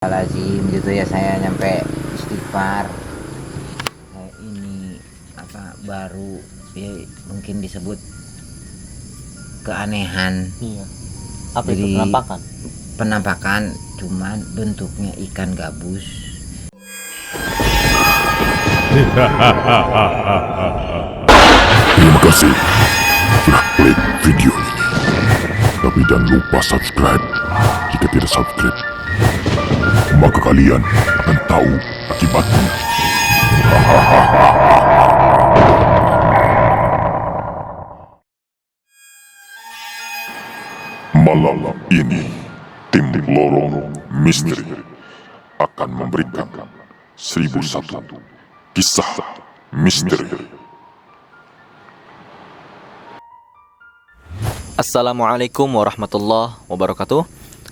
Lazim gitu ya, saya nyampe istighfar. Ini baru ya, mungkin disebut keanehan. Iya. Apa Jadi, itu penampakan? Penampakan cuman bentuknya ikan gabus. Terima kasih sudah klik video ini. Tapi jangan lupa subscribe. Jika tidak subscribe, maka kalian akan tahu akibatnya. Malam ini, tim Lorong Misteri akan memberikan 1001 kisah misteri. Assalamualaikum warahmatullahi wabarakatuh.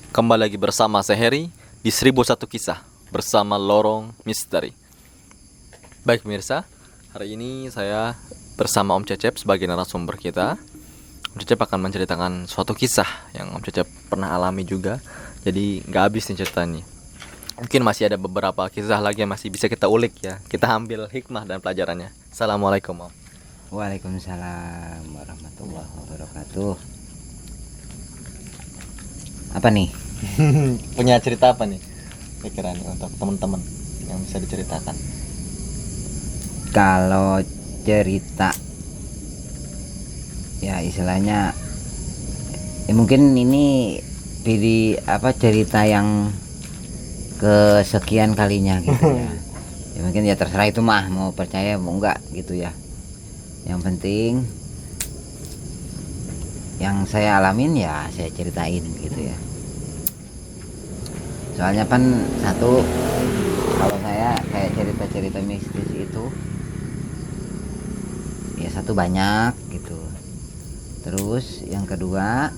Kembali lagi bersama saya Heri di 1001 kisah bersama Lorong Misteri. Baik pemirsa, hari ini saya bersama Om Cecep sebagai narasumber kita. Om Cecep akan menceritakan suatu kisah yang Om Cecep pernah alami juga. Jadi gak habis nih ceritanya. Mungkin masih ada beberapa kisah lagi yang masih bisa kita ulik ya. Kita ambil hikmah dan pelajarannya. Assalamualaikum Om. Waalaikumsalam warahmatullahi wabarakatuh. Apa nih? Punya cerita apa nih pikirannya untuk teman-teman yang bisa diceritakan? Kalau cerita ya istilahnya mungkin ini cerita yang kesekian kalinya gitu ya. Ya mungkin ya terserah itu mah mau percaya mau enggak gitu ya. Yang penting yang saya alamin ya saya ceritain gitu ya. Soalnya kan satu, kalau saya kayak cerita-cerita mistis itu ya satu banyak gitu. Terus yang kedua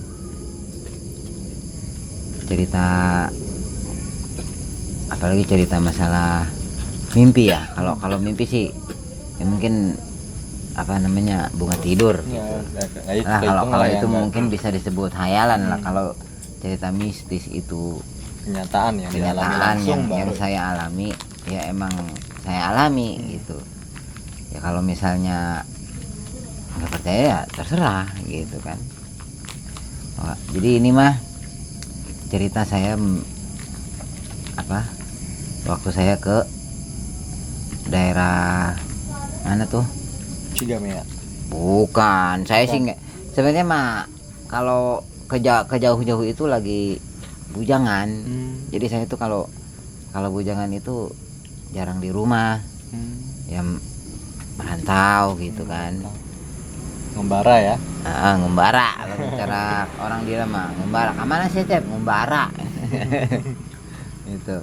apalagi cerita masalah mimpi ya. Kalau mimpi sih ya mungkin bunga tidur gitu. Kalau itu mungkin bisa disebut hayalan lah. Kalau cerita mistis itu Kenyataan yang saya alami ya emang saya alami gitu ya. Kalau misalnya nggak percaya ya terserah gitu kan. Jadi ini mah cerita saya waktu saya ke daerah mana tuh, Cigamea. bukan, saya sih nggak, sebenarnya mah kalau ke jauh-jauh itu lagi bujangan. Jadi saya tuh kalau bujangan itu jarang di rumah. Ya merantau gitu kan. Ngembara ya. Ngembara kalau cara orang dia mah ngembara. Kemana sih Cep? Ngembara. Itu.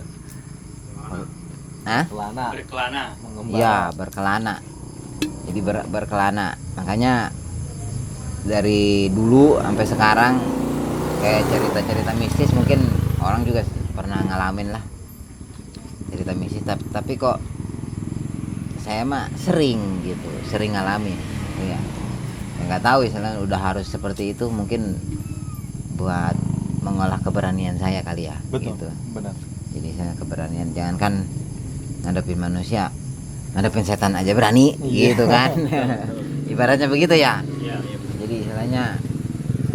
Berkelana. Iya, berkelana. Jadi berkelana. Makanya dari dulu sampai sekarang kayak cerita-cerita mistis mungkin orang juga pernah ngalamin lah cerita mistis, tapi kok saya mah sering ngalamin ya. Nggak tahu misalnya udah harus seperti itu, mungkin buat mengolah keberanian saya kali ya. Betul, gitu. benar. Jadi saya keberanian, jangankan ngadepin manusia, ngadepin setan aja berani gitu kan. Ibaratnya begitu ya. Jadi istilahnya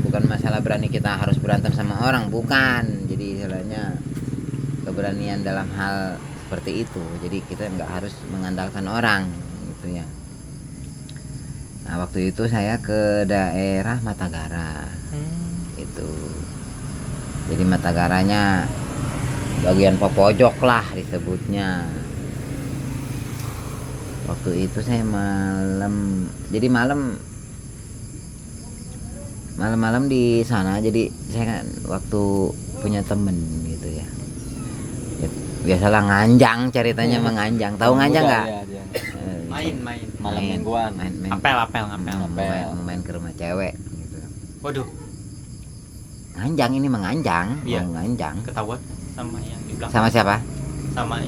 bukan masalah berani kita harus berantem sama orang, bukan. Jadi istilahnya keberanian dalam hal seperti itu. Jadi kita nggak harus mengandalkan orang gitu ya. Nah waktu itu saya ke daerah Matagara itu. Jadi Matagaranya bagian pojok lah disebutnya. Waktu itu saya malam di sana. Jadi saya kan waktu punya temen gitu ya. Biasalah nganjang ceritanya, menganjang. Tahu nganjang nggak? Main malam mingguan. Apel. Main ke rumah cewek gitu. Waduh, Nganjang ini menganjang, Iya. mau nganjang. ketahuan sama yang di belakang. Sama siapa? Sama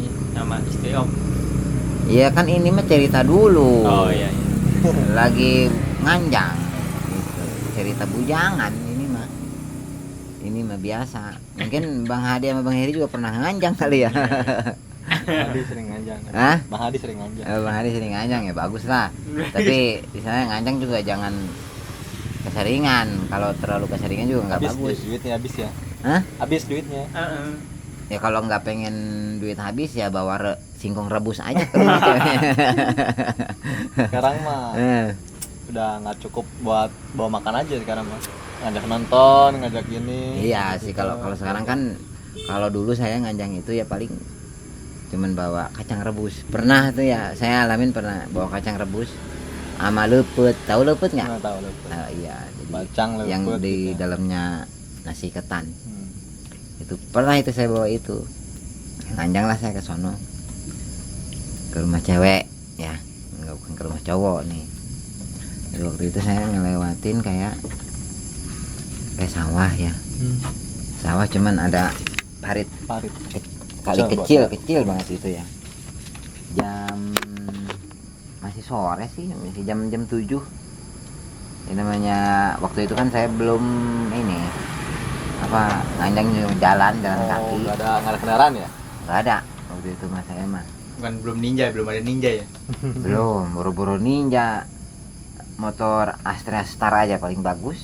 istri Om. Iya kan ini mah cerita dulu. Oh iya. Lagi nganjang gitu. Cerita bujangan ini mah mah biasa. Mungkin Bang Hadi sama Bang Heri juga pernah nganjang kali ya. Hadi sering nganjang. Hah? Bang Hadi sering nganjang. Bang Hadi sering nganjang ya bagus lah. Tapi di sana nganjang juga jangan keseringan. Kalau terlalu keseringan juga nggak Habis bagus. duitnya habis ya. Hah? Habis duitnya. Ya kalau nggak pengen duit habis ya bawa singkong rebus aja ke rumah cewek. Sekarang mah Eh, udah nggak cukup buat bawa makan aja sekarang mah. Ngajak nonton, ngajak ini. Iya sih kalau sekarang kan, kalau dulu saya nganjang itu ya paling cuman bawa kacang rebus. Pernah tuh ya saya alamin, pernah bawa kacang rebus sama lepet. Tahu lepet nggak? Nggak tahu lepet. Nah, iya, jadi Bacang lepet yang di gitu ya. dalamnya nasi ketan. Hmm. Itu pernah itu saya bawa itu. Nganjang lah saya ke sono. Ke rumah cewek ya, nggak, bukan ke rumah cowok nih. Jadi waktu itu saya ngelewatin kayak sawah ya. Sawah cuman ada parit Parit. kali Kecil, kecil banget itu ya. Masih sore sih, masih jam 7. Ini namanya waktu itu kan saya belum ini nganjang jalan kaki. Nggak ada kendaraan ya? Nggak ada waktu itu mas saya mah. Bukan belum ada ninja ya. Belum, buru-buru ninja. Motor Astra Star aja paling bagus.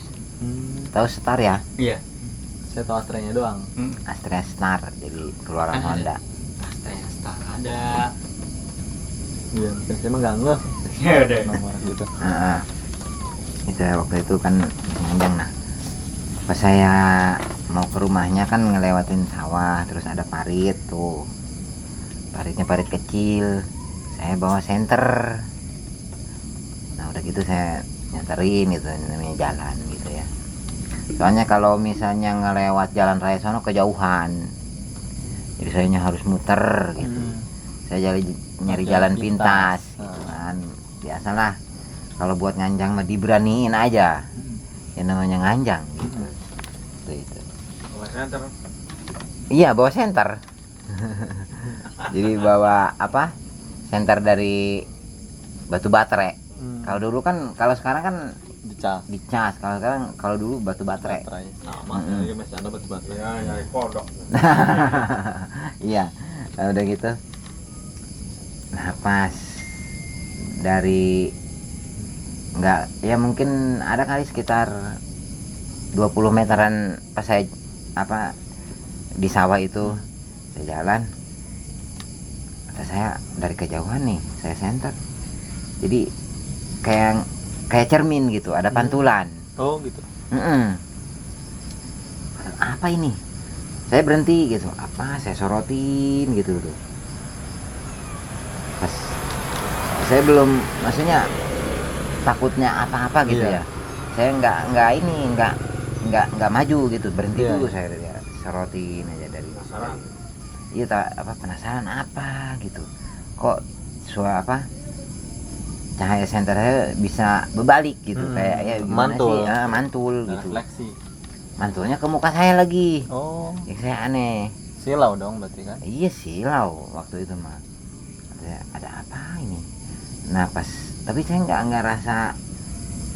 Tahu Star ya? Iya. Saya tahu Astranya doang. Astra Star, jadi keluaran Ada. Honda. Star ada. Iya, saya emang nggak ngeh Ya udah. nomor gitu. Heeh. Itu ya, waktu itu kan nganjang. Nah pas saya mau ke rumahnya kan ngelewatin sawah, terus ada parit tuh, paritnya parit kecil. Saya bawa senter. Nah udah gitu saya nyanterin gitu, namanya jalan gitu ya. Soalnya kalau misalnya ngelewat jalan raya sono kejauhan, jadi saya harus muter gitu. Saya nyari jalan pintas gitu kan. Biasalah kalau buat nganjang mah diberaniin aja. Yang namanya nganjang gitu. Itu. Iya, bawa senter. Jadi bawa senter dari batu baterai. Kalau dulu kan, kalau sekarang kan dicas. Kalau dulu batu baterai. Sama, ya masih ada batu baterai. Ya, nyari kodok. Iya, kalau udah gitu. Nah pas dari nggak ya mungkin ada kali sekitar 20 meteran pas saya di sawah itu saya jalan, kata saya dari kejauhan nih saya senter, jadi kayak cermin gitu, ada pantulan. Oh gitu. Apa ini, saya berhenti gitu, saya sorotin gitu tuh. Pas saya belum, maksudnya takutnya apa-apa gitu ya, saya nggak maju gitu, berhenti dulu. Saya ya, sorotin aja dari penasaran. Iya penasaran apa gitu, kok cahaya senter saya bisa berbalik gitu, kayak ya gimana mantul. sih, mantul gitu, Refleksi. mantulnya ke muka saya lagi. Oh, Ya, saya aneh. silau dong berarti kan? Iya silau waktu itu mah. Ada apa ini? Nah pas, tapi saya nggak rasa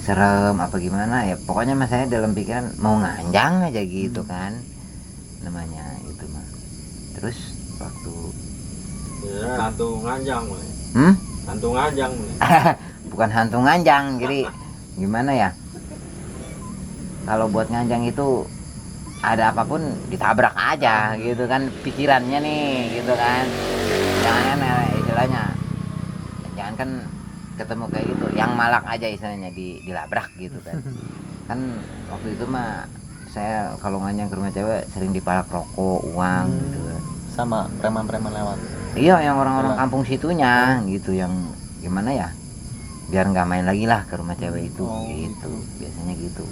serem apa gimana ya. Pokoknya mas saya dalam pikiran mau nganjang aja gitu kan, namanya itu mah. Terus waktu hantu nganjang mulai. Hantu nganjang mulai. bukan hantu nganjang, jadi gimana ya? Kalau buat nganjang itu ada apapun ditabrak aja gitu kan pikirannya nih gitu kan. Jangan istilahnya, jangan kan ketemu kayak gitu, yang malak aja istilahnya dilabrak gitu kan. Kan waktu itu mah saya kalau nganjang ke rumah cewek sering dipalak rokok, uang gitu. Sama preman-preman lewat. Iya, yang orang-orang kampung situnya gitu, yang gimana ya, biar nggak main lagi lah ke rumah cewek itu. Gitu biasanya gitu.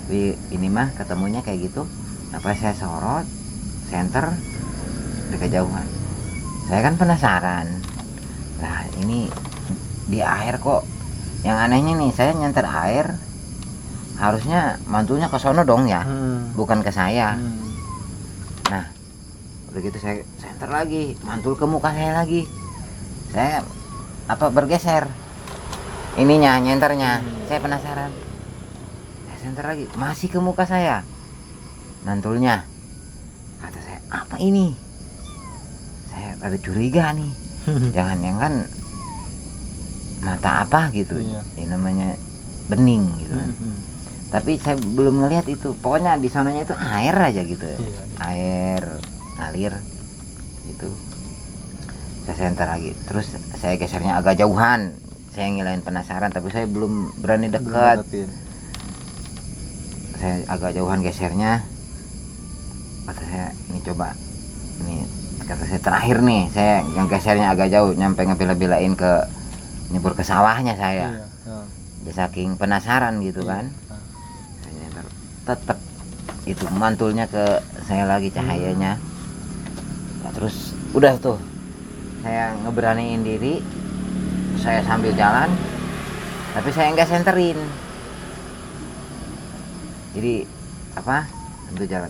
Tapi ini mah ketemunya kayak gitu. Apa saya sorot senter di kejauhan, saya kan penasaran, nah ini di air kok. Yang anehnya nih, saya nyanter air harusnya mantulnya ke sono dong ya, bukan ke saya. Nah begitu saya senter lagi, mantul ke muka saya lagi. Saya bergeser ininya, nyenternya. Saya penasaran, saya senter lagi, masih ke muka saya. mantulnya. Kata saya, apa ini? Saya agak curiga nih. Jangan yang kan mata apa gitu. Iya. Ini namanya bening gitu kan. Tapi saya belum ngelihat itu. Pokoknya di sananya itu air aja gitu. Iya. Air ngalir gitu. Saya senter lagi. Terus saya gesernya agak jauhan. Saya ngilain penasaran tapi saya belum berani dekat. Saya agak jauhan gesernya. Kata saya, ini coba. Ini kata saya terakhir nih. Saya yang gesernya agak jauh nyampe ngebela-belain ke nyebur ke sawahnya saya. Ya, saking penasaran gitu kan. Saya tetap itu mantulnya ke saya lagi cahayanya. Nah, terus udah tuh saya ngeberaniin diri, saya sambil jalan tapi saya nggak senterin, jadi apa sambil jalan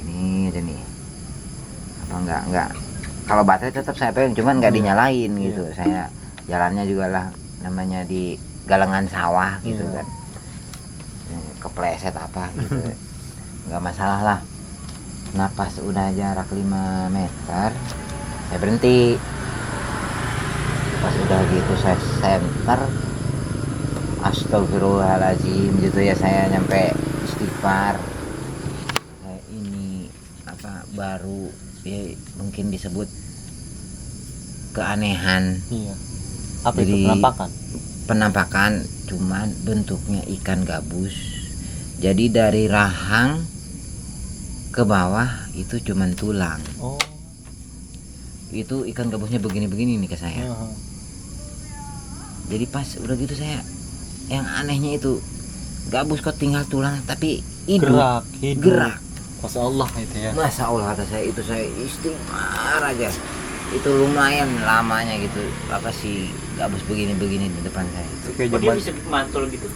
ini aja nih apa nggak kalau baterai tetap saya pegang cuman nggak dinyalain gitu. Saya jalannya juga lah namanya di galengan sawah gitu kan, kepleset apa gitu. Nggak masalah lah. Nah pas udah jarak 5 meter saya berhenti. Pas udah gitu saya senter, astagfirullahaladzim gitu ya, saya nyampe istighfar. Ini apa baru ya mungkin disebut keanehan. Iya. Apa Jadi, itu penampakan? Penampakan cuman bentuknya ikan gabus. Jadi dari rahang ke bawah itu cuman tulang. Oh. Itu ikan gabusnya begini-begini nih ke saya. Jadi pas udah gitu saya yang anehnya itu gabus kok tinggal tulang tapi hidup, gerak. Masya Allah itu ya. Masya Allah kata saya, itu saya istighfar aja. Itu lumayan lamanya gitu apa sih gabus begini-begini di depan saya itu. Oh, dia bisa mantul gitu.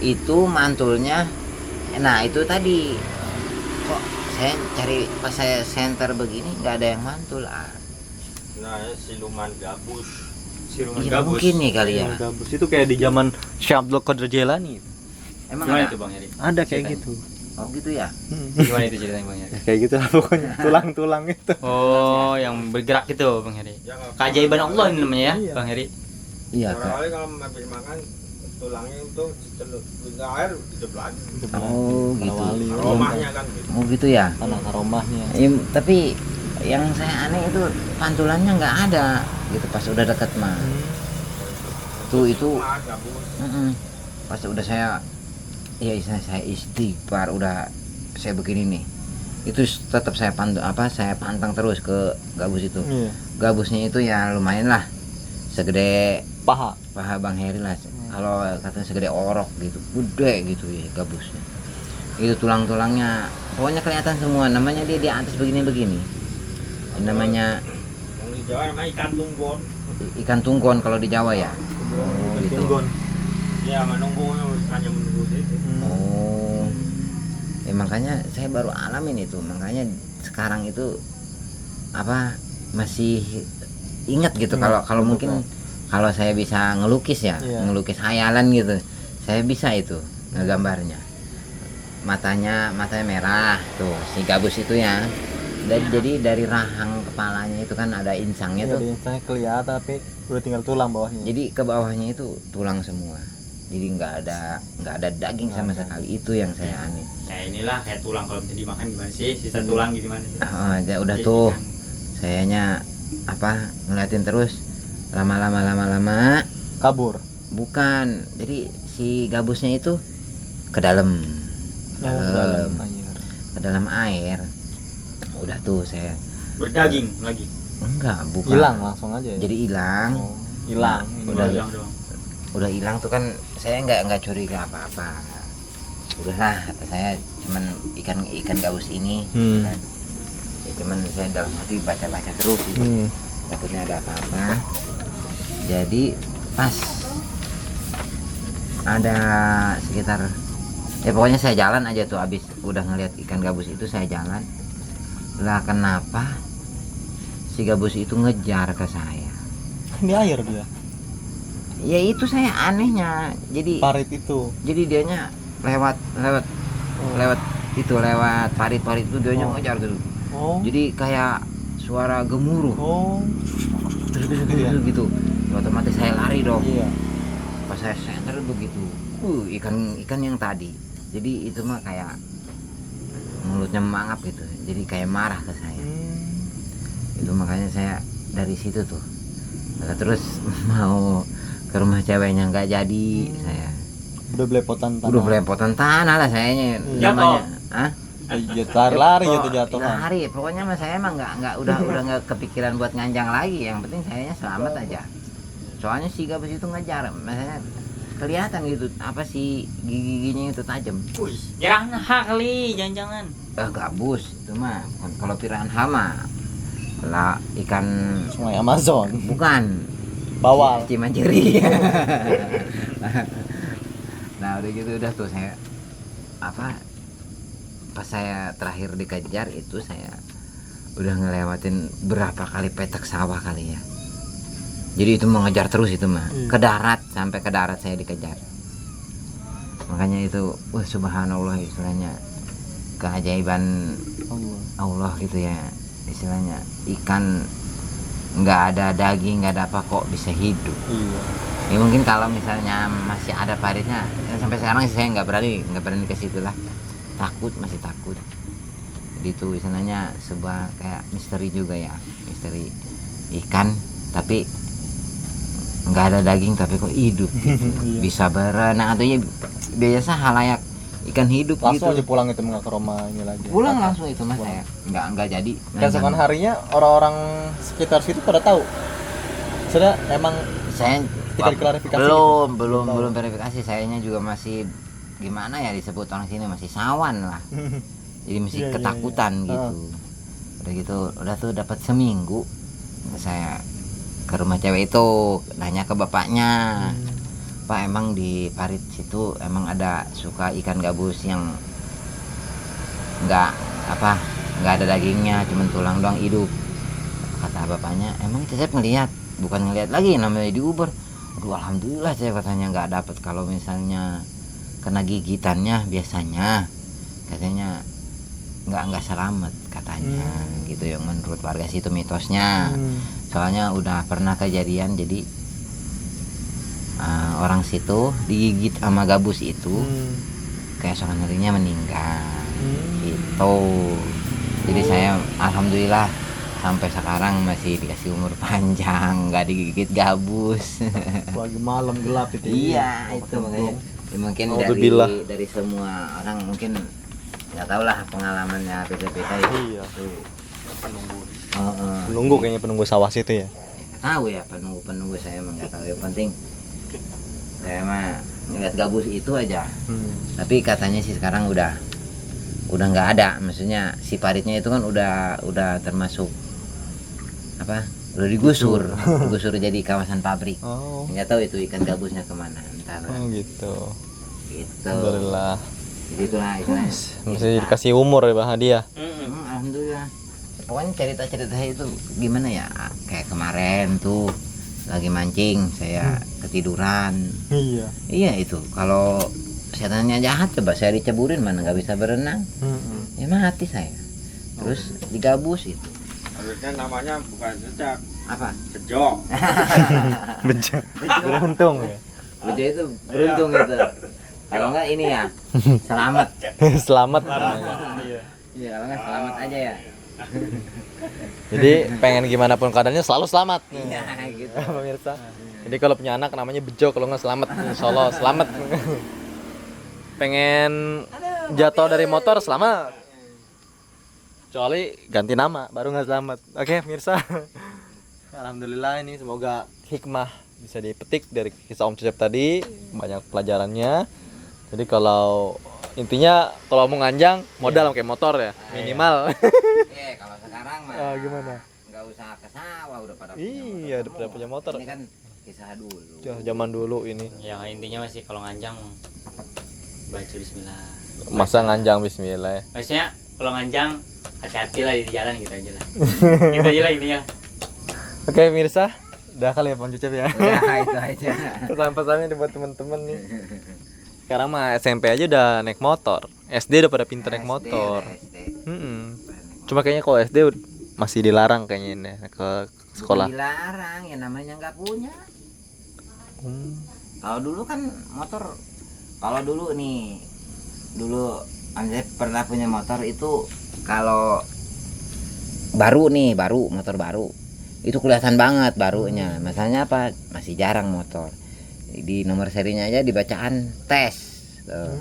Itu mantulnya, nah itu tadi kok saya cari pas saya senter begini nggak ada yang mantul. Nah, siluman gabus. Siluman Iya gabus. mungkin nih kali ya. Gabus itu kayak di zaman Syekh Abdul Qadir Jailani. Emang Gimana ada? itu Bang Heri? Ada kayak Ceritanya. gitu. Oh gitu ya. Gimana itu ceritanya Bang Heri? Kayak gitu lah pokoknya tulang-tulang itu. Oh, yang bergerak itu Bang Heri. Keajaiban Allah ini namanya ya, Iya. Bang Heri. Iya kak. Kali kalau habis makan tulangnya itu dicelup ke air hidup lagi. Oh gitu. Aromanya kan gitu. Oh gitu ya. Karena aromanya. Tapi yang saya aneh itu pantulannya nggak ada gitu pas udah deket mah. Tuh itu. Gabus. Pas udah saya ya saya istighfar udah saya begini nih. Itu tetap saya pantang terus ke gabus itu. Iya. Gabusnya itu ya lumayan lah. Segede Paha. paha Bang Heri lah. Kalau katanya segede orok gitu, gede gitu ya gabusnya. Itu tulang-tulangnya pokoknya kelihatan semua. Namanya dia di atas begini-begini. Namanya Yang di Jawa namanya ikan tunggon. ikan tunggon kalau di Jawa ya. Oh gitu. Tunggon. Ya, menunggu hanya menunggu itu. Oh. Makanya saya baru alamin itu. Makanya sekarang itu apa masih ingat gitu kalau mungkin kalau saya bisa ngelukis ya, Iya. ngelukis hayalan gitu. Saya bisa itu ngegambarnya. Matanya merah tuh si gabus itu ya. Dan jadi dari rahang kepalanya itu kan ada insangnya Iya, tuh. di insangnya kelihatan tapi udah tinggal tulang bawahnya. Jadi ke bawahnya itu tulang semua. Jadi nggak ada daging sama sekali. Itu yang saya aneh. Nah, inilah kayak tulang kalau bisa dimakan gimana sih? Sisa tulang gimana sih? Oh, udah tuh sayanya apa ngeliatin terus lama kabur. bukan, jadi si gabusnya itu ke dalam Dalam ke dalam air. Udah tuh saya Berdaging lagi. enggak bukan hilang langsung aja ya. jadi hilang. Oh, hilang. Udah. Hilang doang. Udah hilang tuh kan saya nggak curiga apa-apa. Udahlah kata saya cuman ikan gabus ini kan. Ya, cuman saya dalam hati baca terus gitu. Takutnya ada apa-apa. Jadi pas ada sekitar ya pokoknya saya jalan aja tuh abis udah ngeliat ikan gabus itu saya jalan lah, kenapa si gabus itu ngejar ke saya? Ini air dia. Ya itu saya anehnya, jadi Parit itu. dianya lewat itu lewat parit-parit itu dia ngejar gitu. Jadi kayak suara gemuruh. Gitu. Otomatis saya lari dong. Iya. Pas saya senter begitu. Ikan yang tadi. Jadi itu mah kayak mulutnya mangap gitu. Jadi kayak marah ke saya. Itu makanya saya dari situ tuh. Terus mau ke rumah ceweknya nggak jadi saya. Udah belepotan tanah. Udah belepotan tanah lah sayanya. Namanya. Hah? Lari gitu jatuh. Lari. Pokoknya mah saya emang nggak udah nggak kepikiran buat nganjang lagi. Yang penting sayanya selamat aja. Soalnya si gabus itu ngejar. Maksudnya kelihatan gitu apa sih gigi-giginya itu tajam. Piranha kali, jangan-jangan. Gabus itu mah bukan. Kalau piranha mah lah ikan Sungai Amazon. bukan Bawal. Cimanjeri. Nah udah gitu udah tuh saya apa pas saya terakhir dikejar itu saya udah ngelewatin berapa kali petak sawah kali ya. Jadi itu mengejar terus itu mah ke darat, sampai ke darat saya dikejar. Makanya itu subhanallah istilahnya keajaiban Allah gitu ya, istilahnya ikan nggak ada daging, nggak ada apa kok bisa hidup. Ya mungkin kalau misalnya masih ada paritnya ya, sampai sekarang sih saya nggak berani ke situ lah, masih takut. Jadi itu istilahnya sebuah kayak misteri juga ya, misteri ikan tapi nggak ada daging tapi kok hidup gitu. Bisa berenang atau ya biasa halayak ikan hidup Langsung gitu. aja pulang itu nggak ke rumah ini lagi. Pulang langsung itu mas saya nggak jadi. Keesokan harinya orang-orang sekitar situ pada tahu. Sudah emang Saya ketika diklarifikasi belum verifikasi. Sayanya juga masih gimana ya disebut orang sini masih sawan lah. Jadi masih ketakutan gitu. Udah gitu udah tuh dapat seminggu saya ke rumah cewek itu nanya ke bapaknya. Pak emang di parit situ emang ada suka ikan gabus yang nggak ada dagingnya, cuman tulang doang hidup. Kata bapaknya emang Cecep ngelihat, bukan ngelihat lagi namanya diuber. Aduh alhamdulillah saya katanya nggak dapat. Kalau misalnya kena gigitannya biasanya katanya nggak selamat katanya gitu yang menurut warga situ mitosnya. Soalnya udah pernah kejadian jadi orang situ digigit sama gabus itu keesokan harinya meninggal gitu. Jadi saya alhamdulillah sampai sekarang masih dikasih umur panjang, nggak digigit gabus. lagi malam gelap itu. Iya itu makanya ya, mungkin dari semua orang mungkin nggak tahu lah pengalamannya beda-beda ya. Iya. Penunggu Kayaknya penunggu sawah situ ya. tahu ya penunggu saya emang nggak tahu. Yang penting saya mah ngeliat gabus itu aja. Tapi katanya sih sekarang udah nggak ada. Maksudnya si paritnya itu kan udah termasuk apa? Udah digusur jadi kawasan pabrik. Nggak tahu itu ikan gabusnya kemana. Entar. Gitu. Gitu. Alhamdulillah. Jadi itulah istilahnya. Masih dikasih umur ya Bang Hadiah. Alhamdulillah. Pokoknya cerita-cerita saya itu gimana ya? Kayak kemarin tuh lagi mancing saya ketiduran. Iya itu. Kalau setannya jahat coba saya diceburin mana nggak bisa berenang. Ya mati saya. Terus digabus itu. Harusnya namanya bukan jejak, Apa? bejok. Bejak. Beruntung ya. Bejo itu beruntung gitu. Kalau enggak ini ya selamat. Selamat. Iya kalau enggak selamat aja ya. Jadi pengen gimana pun keadaannya selalu selamat. Iya gitu. Pemirsa. Jadi kalau punya anak namanya Bejo, kalau nggak selamat, insya Allah selamat. Pengen jatuh dari motor selamat. Kecuali ganti nama baru nggak selamat. Oke, pemirsa. Alhamdulillah ini semoga hikmah bisa dipetik dari kisah Om Cecep tadi, banyak pelajarannya. Jadi kalau intinya kalau mau nganjang modal pakai motor ya minimal. Iya kalau sekarang mah. Gimana? Nggak usah ke sawah udah pada Iya, udah pada punya motor. Ini kan kisah dulu. Zaman dulu ini. Ya intinya masih kalau nganjang baca bismillah. Masa nganjang bismillah. Maksudnya kalau nganjang hati-hati lah di jalan gitu aja lah. Gitu aja lah intinya. Oke, pemirsa. Udah kali ya Bang Cecep ya. Ya itu aja. Pesan-pesannya buat teman-teman nih. Sekarang mah SMP aja udah naik motor, SD udah pada pinter naik SD, motor. SD. Cuma kayaknya kalau SD masih dilarang kayaknya ini ke sekolah. Bukan dilarang, ya namanya nggak punya. Kalau dulu kan motor, kalau dulu nih, dulu Andre pernah punya motor itu kalau baru nih, motor baru itu kelihatan banget barunya. Masalahnya apa? Masih jarang motor. Di nomor serinya aja dibacaan tes. Tuh.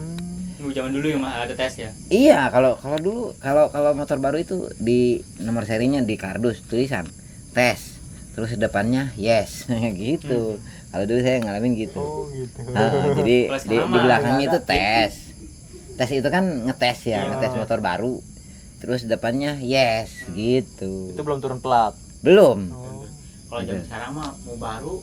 Zaman dulu yang ada tes ya. Iya, kalau dulu kalau motor baru itu di nomor serinya di kardus tulisan tes. Terus depannya yes gitu. Kalau dulu saya ngalamin gitu. Jadi di belakangnya itu tes. Tes itu kan ngetes ya, ngetes motor baru. Terus depannya yes gitu. Itu belum turun plat. Belum. Kalau zaman sekarang mah mau baru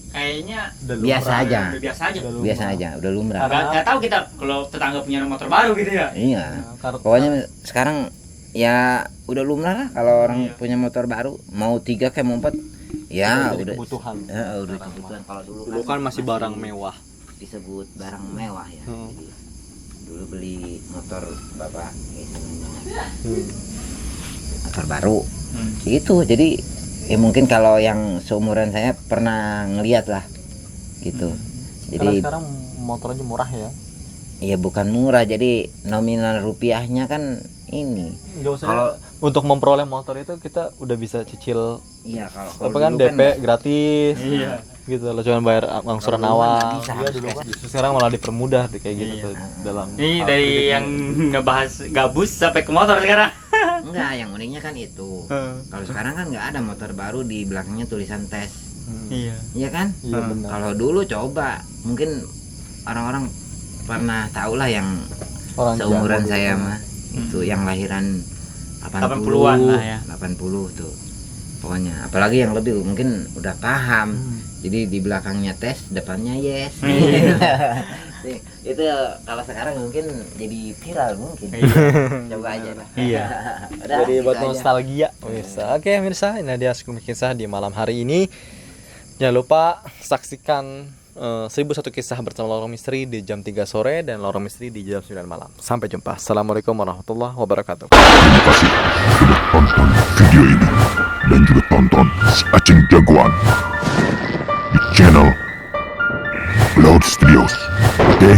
kayaknya Biasa aja. udah biasa aja. Biasa aja, udah lumrah. Nggak tahu kita kalau tetangga punya motor baru gitu ya. Iya. Pokoknya sekarang ya udah lumrah lah kalau orang punya motor baru, mau 3 kayak mau 4 ya udah kebutuhan. Udah kebutuhan. Kalau Dulu kan masih barang mewah. disebut barang mewah ya. Jadi, dulu beli motor bapak gitu, motor baru gitu. Jadi ya mungkin kalau yang seumuran saya pernah ngeliat lah gitu. Jadi sekarang motornya murah ya. ya bukan murah, jadi nominal rupiahnya kan ini. Nggak usah. Untuk memperoleh motor itu kita udah bisa cicil. Iya, kalau Apa kan dulu DP gratis. Iya. Gitu loh, cuma bayar angsuran Kalau dulu kan awal. nggak bisa, Iya harus dulu cash. kan. Sekarang malah dipermudah kayak gitu tuh dalam. Ini dari yang ngebahas gabus sampai ke motor sekarang. enggak, yang uniknya kan itu. Kalau sekarang kan nggak ada motor baru di belakangnya tulisan tes. Iya. Iya kan? Iya benar. Kalau dulu coba, mungkin orang-orang pernah tahu lah yang Orang seumuran Jawa saya dulu. mah itu yang lahiran 80 80-an lah ya. 80 tuh. Pokoknya apalagi yang lebih mungkin udah paham. Jadi di belakangnya tes, depannya yes. Itu kalau sekarang mungkin jadi viral mungkin. Coba aja lah. Iya. Udah, Jadi gitu buat aja. nostalgia. Oke, Mirsa, ini dia Sekumpulan Kisah di malam hari ini. Jangan lupa saksikan 1001 kisah bersama Lorong Misteri di jam 3 sore dan Lorong Misteri di jam 9 malam. Sampai jumpa. Assalamualaikum warahmatullahi wabarakatuh. Terima kasih sudah tonton video ini dan juga tonton si Aceng Jagoan di channel Loud Studios. Oke?